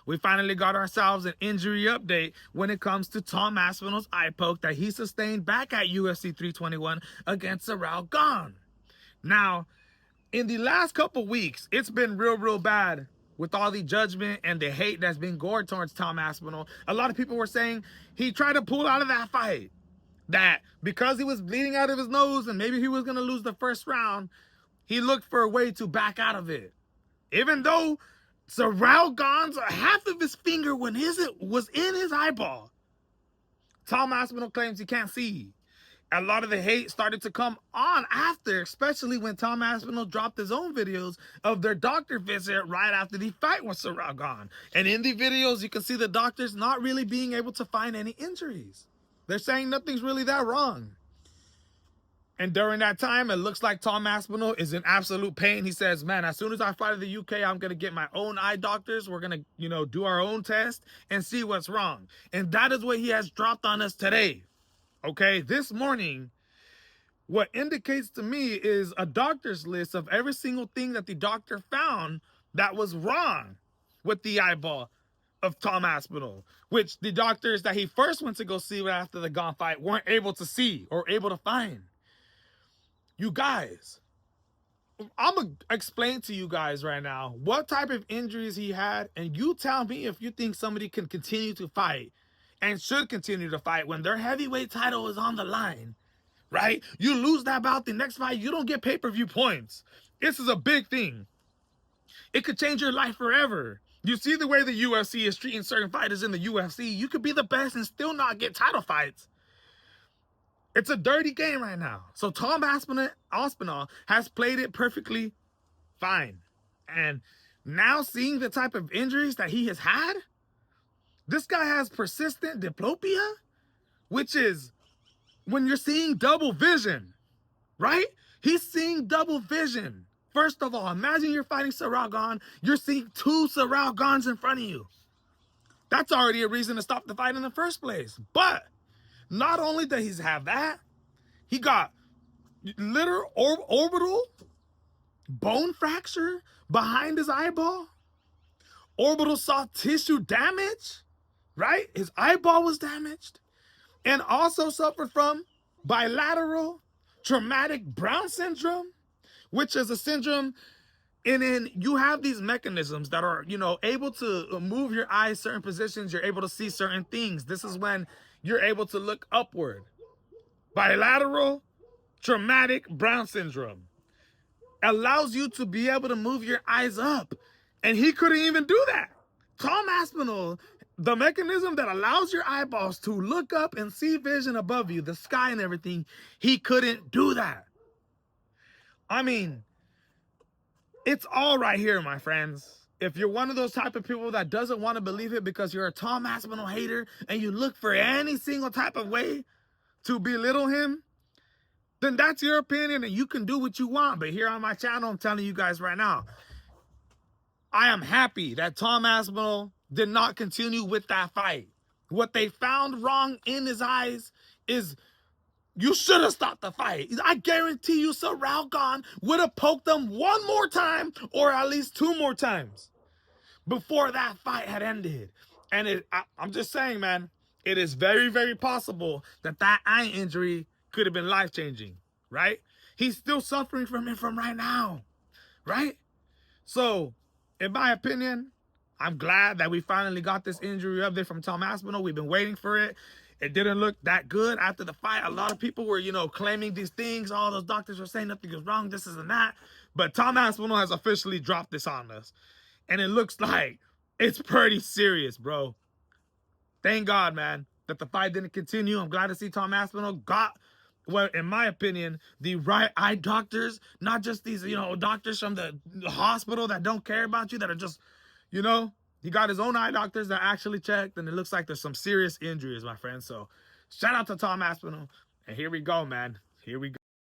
we finally got ourselves an injury update when it comes to Tom Aspinall's eye poke that he sustained back at UFC 321 against Ciryl Gane. Now, in the last couple weeks, it's been real bad with all the judgment and the hate that's been going towards Tom Aspinall. A lot of people were saying he tried to pull out of that fight, that because he was bleeding out of his nose and maybe he was going to lose the first round, he looked for a way to back out of it. Even though Ciryl Gane's half of his finger was in his eyeball, Tom Aspinall claims he can't see. A lot of the hate started to come on after, especially when Tom Aspinall dropped his own videos of their doctor visit right after the fight with Ciryl Gane. And in the videos, you can see the doctors not really being able to find any injuries. They're saying nothing's really that wrong. And during that time, it looks like Tom Aspinall is in absolute pain. He says, man, as soon as I fly to the UK, I'm going to get my own eye doctors. We're going to, do our own test and see what's wrong. And that is what he has dropped on us today. Okay, this morning, what indicates to me is a doctor's list of every single thing that the doctor found that was wrong with the eyeball of Tom Aspinall, which the doctors that he first went to go see after the Gane fight weren't able to see or able to find. You guys, I'm going to explain to you guys right now what type of injuries he had, and you tell me if you think somebody can continue to fight and should continue to fight when their heavyweight title is on the line, right? You lose that bout, the next fight, you don't get pay-per-view points. This is a big thing. It could change your life forever. You see the way the UFC is treating certain fighters in the UFC, you could be the best and still not get title fights. It's a dirty game right now. So Tom Aspinall has played it perfectly fine. And now seeing the type of injuries that he has had, this guy has persistent diplopia, which is when you're seeing double vision, right? He's seeing double vision. First of all, imagine you're fighting Ciryl Gane. You're seeing two Ciryl Ganes in front of you. That's already a reason to stop the fight in the first place. But not only does he have that, he got literal orbital bone fracture behind his eyeball, orbital soft tissue damage, right? His eyeball was damaged, and also suffered from bilateral traumatic Brown syndrome, which is a syndrome and you have these mechanisms that are, able to move your eyes certain positions. You're able to see certain things. This is when you're able to look upward. Bilateral traumatic Brown syndrome allows you to be able to move your eyes up. And he couldn't even do that. Tom Aspinall, the mechanism that allows your eyeballs to look up and see vision above you, the sky and everything, he couldn't do that. I mean, it's all right here, my friends. If you're one of those type of people that doesn't want to believe it because you're a Tom Aspinall hater and you look for any single type of way to belittle him, then that's your opinion and you can do what you want. But here on my channel, I'm telling you guys right now, I am happy that Tom Aspinall did not continue with that fight. What they found wrong in his eyes is you should have stopped the fight. I guarantee you Ciryl Gane would have poked them one more time or at least two more times before that fight had ended. And I'm just saying, man, it is very possible that that eye injury could have been life-changing, right? He's still suffering from it from right now, right? So, in my opinion, I'm glad that we finally got this injury update from Tom Aspinall. We've been waiting for it. It didn't look that good after the fight. A lot of people were, claiming these things. All those doctors were saying nothing is wrong, this is and that. But Tom Aspinall has officially dropped this on us. And it looks like it's pretty serious, bro. Thank God, man, that the fight didn't continue. I'm glad to see Tom Aspinall got, well, in my opinion, the right eye doctors. Not just these, doctors from the hospital that don't care about you, that are just, he got his own eye doctors that actually checked, and it looks like there's some serious injuries, my friend. So shout out to Tom Aspinall. And here we go, man. Here we go.